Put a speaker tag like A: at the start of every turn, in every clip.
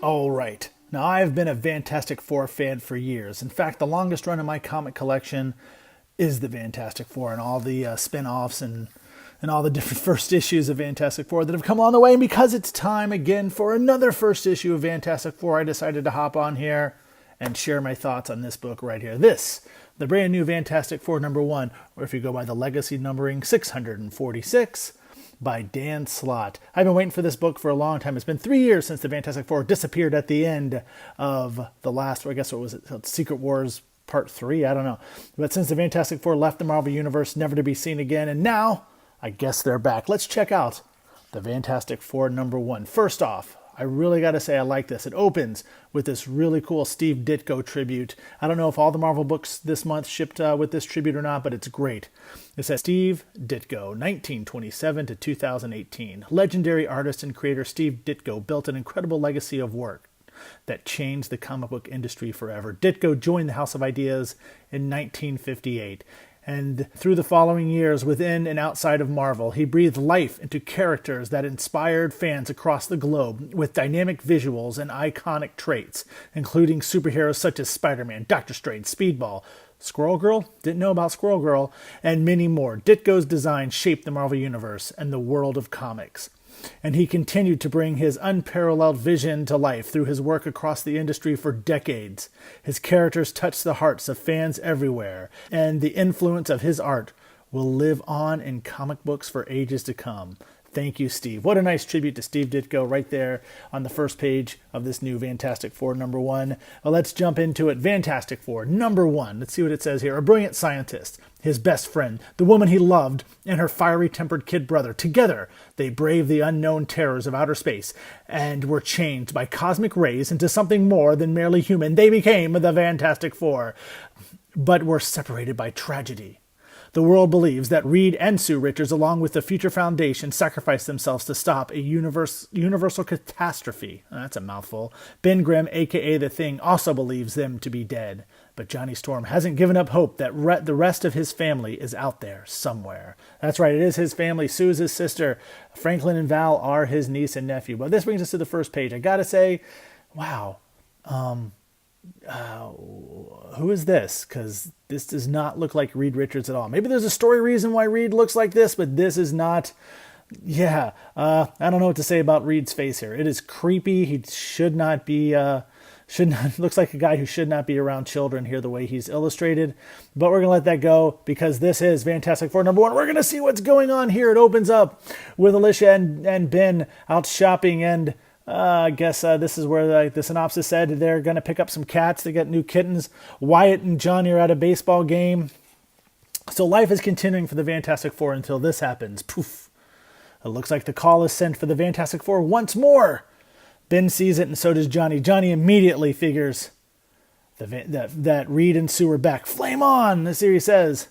A: All right. Now, I've been a Fantastic Four fan for years. In fact, the longest run in my comic collection is the Fantastic Four and all the spin-offs and all the different first issues of Fantastic Four that have come along the way. And because it's time again for another first issue of Fantastic Four, I decided to hop on here and share my thoughts on this book right here. This, the brand new Fantastic Four #1, or if you go by the legacy numbering, 646, by Dan Slott. I've been waiting for this book for a long time. It's been 3 years since the Fantastic Four disappeared at the end of the last, I guess what was it, Secret Wars Part 3? I don't know. But since the Fantastic Four left the Marvel Universe, never to be seen again, and now, I guess they're back. Let's check out the Fantastic Four #1. First off, I really got to say I like this. It opens with this really cool Steve Ditko tribute. I don't know if all the Marvel books this month shipped with this tribute or not, but it's great. It says, Steve Ditko, 1927 to 2018. Legendary artist and creator Steve Ditko built an incredible legacy of work that changed the comic book industry forever. Ditko joined the House of Ideas in 1958. And through the following years, within and outside of Marvel, he breathed life into characters that inspired fans across the globe with dynamic visuals and iconic traits, including superheroes such as Spider-Man, Doctor Strange, Speedball, Squirrel Girl? Didn't know about Squirrel Girl, and many more. Ditko's design shaped the Marvel Universe and the world of comics. And he continued to bring his unparalleled vision to life through his work across the industry for decades. His characters touched the hearts of fans everywhere, and the influence of his art will live on in comic books for ages to come. Thank you, Steve. What a nice tribute to Steve Ditko right there on the first page of this new Fantastic Four #1. Well, let's jump into it. Fantastic Four #1. Let's see what it says here. A brilliant scientist, his best friend, the woman he loved, and her fiery-tempered kid brother. Together, they braved the unknown terrors of outer space and were changed by cosmic rays into something more than merely human. They became the Fantastic Four, but were separated by tragedy. The world believes that Reed and Sue Richards, along with the Future Foundation, sacrificed themselves to stop a universal catastrophe. That's a mouthful. Ben Grimm, a.k.a. The Thing, also believes them to be dead. But Johnny Storm hasn't given up hope that the rest of his family is out there somewhere. That's right, it is his family. Sue is his sister. Franklin and Val are his niece and nephew. But this brings us to the first page. I gotta say, wow. Who is this? Because this does not look like Reed Richards at all. Maybe there's a story reason why Reed looks like this, but this is not. Yeah, I don't know what to say about Reed's face here. It is creepy. He should not be. Looks like a guy who should not be around children here the way he's illustrated. But we're gonna let that go because this is Fantastic Four #1. We're gonna see what's going on here. It opens up with Alicia and Ben out shopping and. I guess this is where the synopsis said they're going to pick up some cats. They get new kittens. Wyatt and Johnny are at a baseball game. So life is continuing for the Fantastic Four until this happens. Poof. It looks like the call is sent for the Fantastic Four once more. Ben sees it and so does Johnny. Johnny immediately figures that Reed and Sue are back. Flame on, the series says.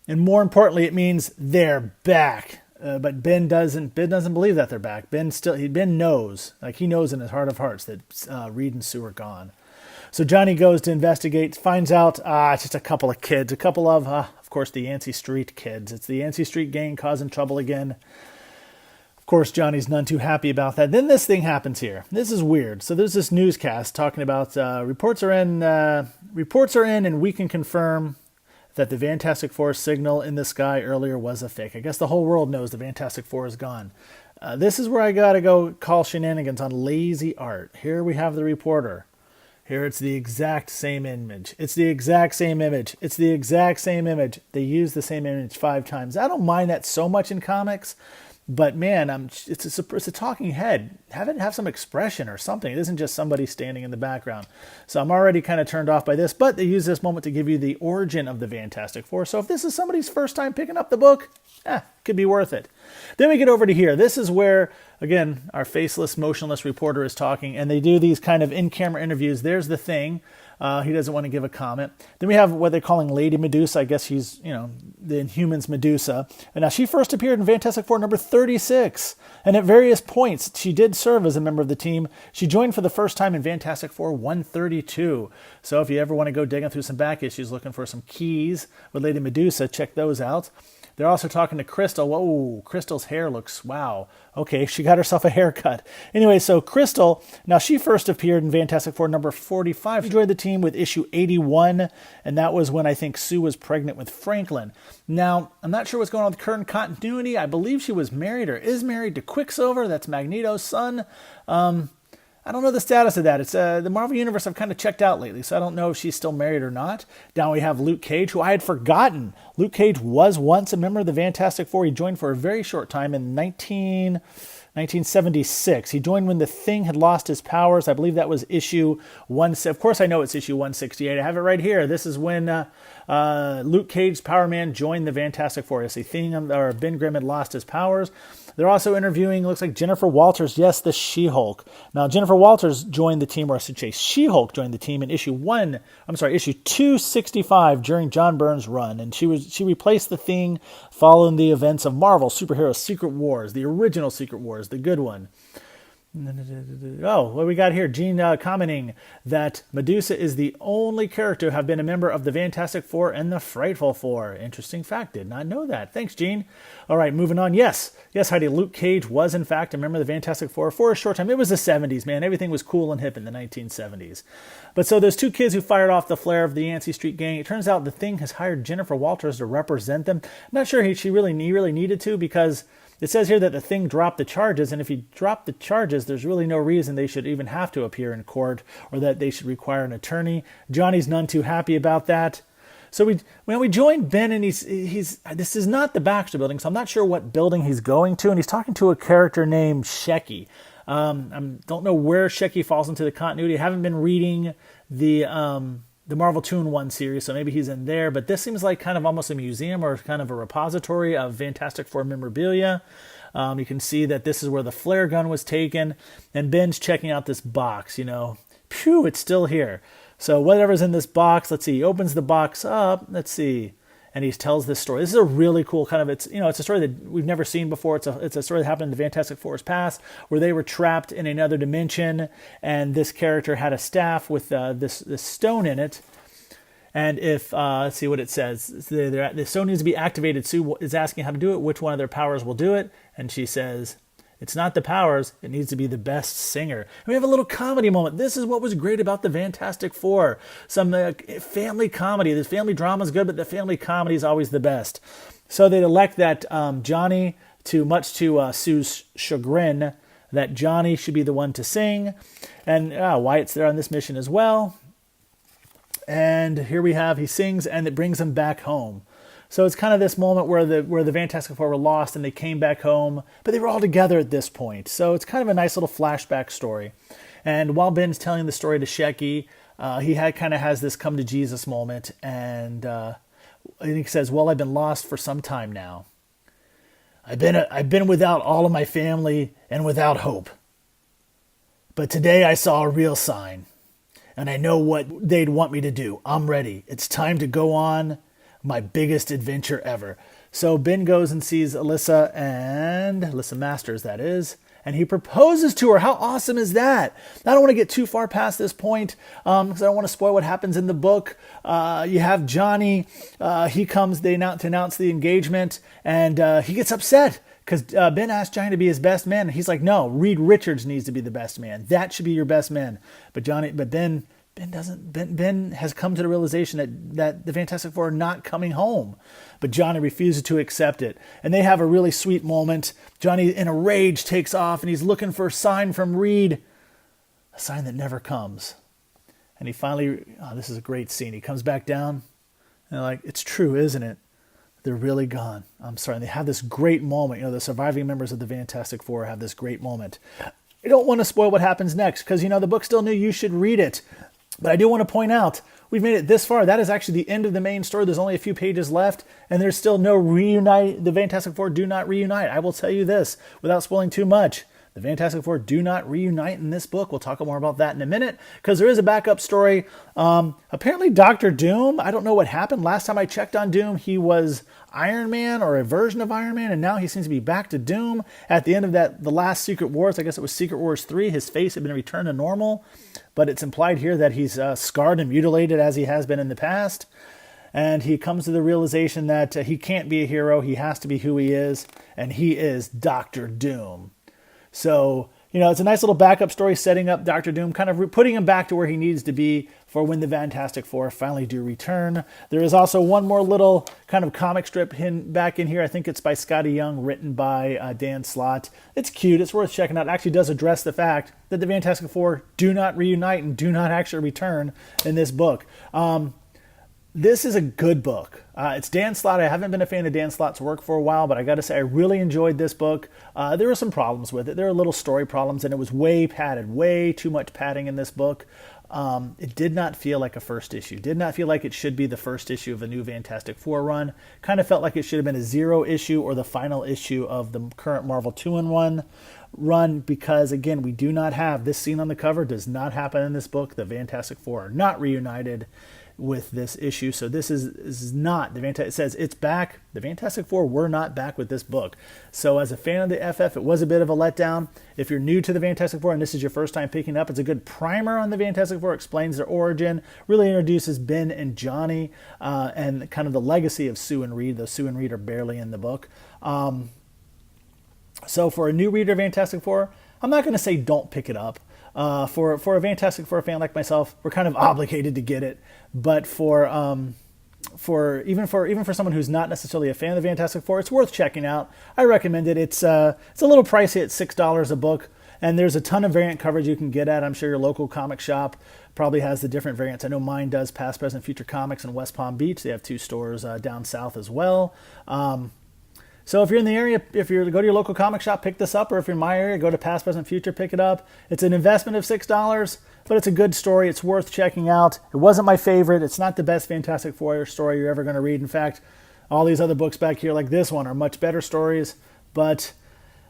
A: And more importantly, it means they're back. But Ben doesn't believe that they're back. Ben knows, like he knows in his heart of hearts that Reed and Sue are gone. So Johnny goes to investigate, finds out it's just a couple of kids, a couple of course, the Yancey Street kids. It's the Yancey Street gang causing trouble again. Of course, Johnny's none too happy about that. Then this thing happens here. This is weird. So there's this newscast talking about reports are in, and we can confirm that the Fantastic Four signal in the sky earlier was a fake. I guess the whole world knows the Fantastic Four is gone. This is where I gotta go call shenanigans on lazy art. Here we have the reporter. Here it's the exact same image. It's the exact same image. It's the exact same image. They use the same image 5 times. I don't mind that so much in comics, but man, it's a talking head. Have some expression or something. It isn't just somebody standing in the background. So I'm already kind of turned off by this, but they use this moment to give you the origin of the Fantastic Four. So if this is somebody's first time picking up the book, could be worth it. Then we get over to here. This is where, again, our faceless, motionless reporter is talking, and they do these kind of in-camera interviews. There's the Thing. He doesn't want to give a comment. Then we have what they're calling Lady Medusa. I guess she's, the Inhumans Medusa. And now she first appeared in Fantastic Four #36. And at various points, she did serve as a member of the team. She joined for the first time in Fantastic Four 132. So if you ever want to go digging through some back issues looking for some keys with Lady Medusa, check those out. They're also talking to Crystal. Whoa, Crystal's hair looks, wow. Okay, she got herself a haircut. Anyway, so Crystal, now she first appeared in Fantastic Four number 45. She joined the team with issue 81, and that was when I think Sue was pregnant with Franklin. Now, I'm not sure what's going on with current continuity. I believe she was married or is married to Quicksilver. That's Magneto's son. I don't know the status of that. It's the Marvel Universe I've kind of checked out lately, so I don't know if she's still married or not. Now we have Luke Cage, who I had forgotten. Luke Cage was once a member of the Fantastic Four. He joined for a very short time in 1976. He joined when the Thing had lost his powers. I believe that was issue 1. Of course I know it's issue 168. I have it right here. This is when Luke Cage's Power Man joined the Fantastic Four. Yes, the Thing, or Ben Grimm, had lost his powers. They're also interviewing, looks like Jennifer Walters, yes, the She-Hulk. Now, Jennifer Walters joined the team, or I should say She-Hulk joined the team in issue 265 during John Byrne's run. And she replaced the Thing following the events of Marvel Superhero Secret Wars, the original Secret Wars, the good one. Oh, what do we got here? Gene commenting that Medusa is the only character to have been a member of the Fantastic Four and the Frightful Four. Interesting fact. Did not know that. Thanks, Gene. All right, moving on. Yes, Heidi, Luke Cage was, in fact, a member of the Fantastic Four for a short time. It was the 70s, man. Everything was cool and hip in the 1970s. But so those two kids who fired off the flare of the Yancey Street Gang, it turns out the Thing has hired Jennifer Walters to represent them. I'm not sure she really needed to, because it says here that the Thing dropped the charges, and if he dropped the charges, there's really no reason they should even have to appear in court or that they should require an attorney. Johnny's none too happy about that. So we joined Ben, and he's this is not the Baxter Building, so I'm not sure what building he's going to, and he's talking to a character named Shecky. I don't know where Shecky falls into the continuity. I haven't been reading the Marvel Toon 1 series, so maybe he's in there. But this seems like kind of almost a museum or kind of a repository of Fantastic Four memorabilia. You can see that this is where the flare gun was taken. And Ben's checking out this box, Phew, it's still here. So whatever's in this box, let's see. He opens the box up. Let's see. And he tells this story. This is a really cool kind of, it's a story that we've never seen before. It's a story that happened in the Fantastic Four's past, where they were trapped in another dimension, and this character had a staff with this stone in it. And if, let's see what it says. The stone needs to be activated. Sue is asking how to do it, which one of their powers will do it. And she says, it's not the powers, it needs to be the best singer. And we have a little comedy moment. This is what was great about the Fantastic Four. Some family comedy. This family drama is good, but the family comedy is always the best. So they'd elect that Johnny, much to Sue's chagrin, that Johnny should be the one to sing. And Wyatt's there on this mission as well. And here we have, he sings, and it brings him back home. So it's kind of this moment where the Fantastic Four were lost and they came back home, but they were all together at this point. So it's kind of a nice little flashback story. And while Ben's telling the story to Shecky, he has this come to Jesus moment, and he says, "Well, I've been lost for some time now. I've been without all of my family and without hope. But today I saw a real sign, and I know what they'd want me to do. I'm ready. It's time to go on my biggest adventure ever." So Ben goes and sees Alyssa Masters, that is, and he proposes to her. How awesome is that? I don't want to get too far past this point because I don't want to spoil what happens in the book. You have Johnny. He comes to announce the engagement, and he gets upset because Ben asked Johnny to be his best man. And he's like, no, Reed Richards needs to be the best man. That should be your best man. But Ben has come to the realization that the Fantastic Four are not coming home. But Johnny refuses to accept it. And they have a really sweet moment. Johnny, in a rage, takes off, and he's looking for a sign from Reed. A sign that never comes. And he finally, this is a great scene. He comes back down, and they're like, it's true, isn't it? They're really gone. I'm sorry. And they have this great moment. The surviving members of the Fantastic Four have this great moment. I don't want to spoil what happens next, because, the book's still new. You should read it. But I do want to point out, we've made it this far. That is actually the end of the main story. There's only a few pages left, and there's still no reunite. The Fantastic Four do not reunite. I will tell you this, without spoiling too much. The Fantastic Four do not reunite in this book. We'll talk more about that in a minute, because there is a backup story. Apparently, Dr. Doom, I don't know what happened. Last time I checked on Doom, he was Iron Man or a version of Iron Man, and now he seems to be back to Doom. At the end of the last Secret Wars, I guess it was Secret Wars 3, his face had been returned to normal, but it's implied here that he's scarred and mutilated as he has been in the past. and he comes to the realization that he can't be a hero. He has to be who he is, and he is Doctor Doom. So, it's a nice little backup story setting up Doctor Doom, kind of putting him back to where he needs to be for when the Fantastic Four finally do return. There is also one more little kind of comic strip back in here. I think it's by Scotty Young, written by Dan Slott. It's cute. It's worth checking out. It actually does address the fact that the Fantastic Four do not reunite and do not actually return in this book. This is a good book. It's Dan Slott. I haven't been a fan of Dan Slott's work for a while, but I got to say I really enjoyed this book. There were some problems with it. There were little story problems, and it was way padded, way too much padding in this book. It did not feel like a first issue. Did not feel like it should be the first issue of a new Fantastic Four run. Kind of felt like it should have been a 0 issue or the final issue of the current Marvel 2-in-1 run, because again, we do not have this scene on the cover. Does not happen in this book. The Fantastic Four are not reunited with this issue. So this is not it says it's back. The Fantastic Four were not back with this book. So as a fan of the FF, it was a bit of a letdown. If you're new to the Fantastic Four and this is your first time picking up, it's a good primer on the Fantastic Four. Explains their origin, really introduces Ben and Johnny, and kind of the legacy of Sue and Reed. Though Sue and Reed are barely in the book. So for a new reader of Fantastic Four, I'm not going to say don't pick it up. For a Fantastic Four fan like myself, we're kind of obligated to get it. But for even for someone who's not necessarily a fan of the Fantastic Four, it's worth checking out. I recommend it. It's a little pricey at $6 a book, and there's a ton of variant coverage you can get at. I'm sure your local comic shop probably has the different variants. I know mine does. Past, Present, Future Comics in West Palm Beach. They have 2 stores down south as well. So if you're in the area, if you go to your local comic shop, pick this up, or if you're in my area, go to Past, Present, Future, pick it up. It's an investment of $6, but it's a good story. It's worth checking out. It wasn't my favorite. It's not the best Fantastic Four story you're ever going to read. In fact, all these other books back here, like this one, are much better stories, but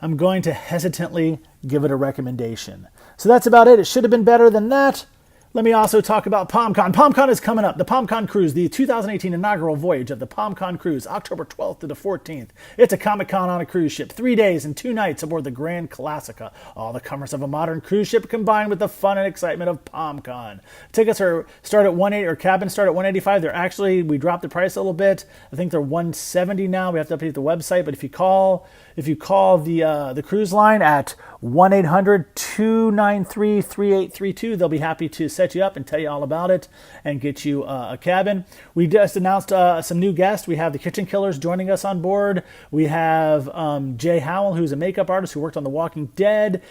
A: I'm going to hesitantly give it a recommendation. So that's about it. It should have been better than that. Let me also talk about PalmCon. PalmCon is coming up. The PalmCon Cruise, the 2018 inaugural voyage of the PalmCon Cruise, October 12th to the 14th. It's a Comic-Con on a cruise ship, 3 days and 2 nights aboard the Grand Classica. All the comforts of a modern cruise ship combined with the fun and excitement of PalmCon. Tickets start at $180, or cabins start at $185. They're actually, we dropped the price a little bit. I think they're $170 now. We have to update the website, but if you call the cruise line at 1-800-293-3832, they'll be happy to set you up and tell you all about it and get you a cabin. We just announced some new guests. We have the Kitchen Killers joining us on board. We have Jay Howell, who's a makeup artist who worked on The Walking Dead.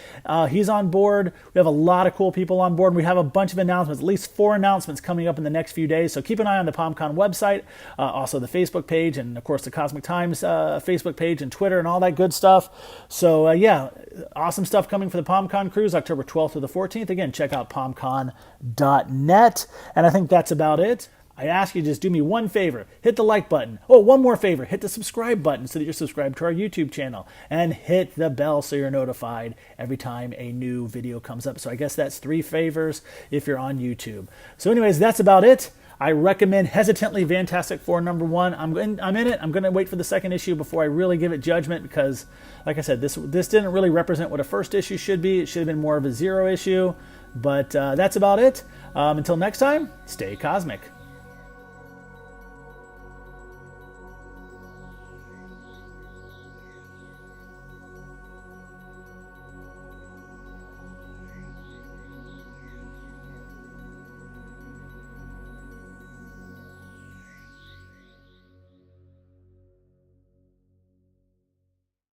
A: He's on board. We have a lot of cool people on board. We have a bunch of announcements, at least 4 announcements coming up in the next few days. So keep an eye on the PalmCon website, also the Facebook page, and of course the Cosmic Times Facebook page and Twitter and all that good stuff. So yeah, awesome stuff coming for the PalmCon cruise, October 12th to the 14th. Again, check out palmcon.net. And I think that's about it. I ask you, just do me one favor. Hit the like button. Oh, one more favor. Hit the subscribe button so that you're subscribed to our YouTube channel. And hit the bell so you're notified every time a new video comes up. So I guess that's 3 favors if you're on YouTube. So anyways, that's about it. I recommend hesitantly Fantastic Four #1. I'm in it. I'm going to wait for the second issue before I really give it judgment because, like I said, this didn't really represent what a first issue should be. It should have been more of a 0 issue. But that's about it. Until next time, stay cosmic.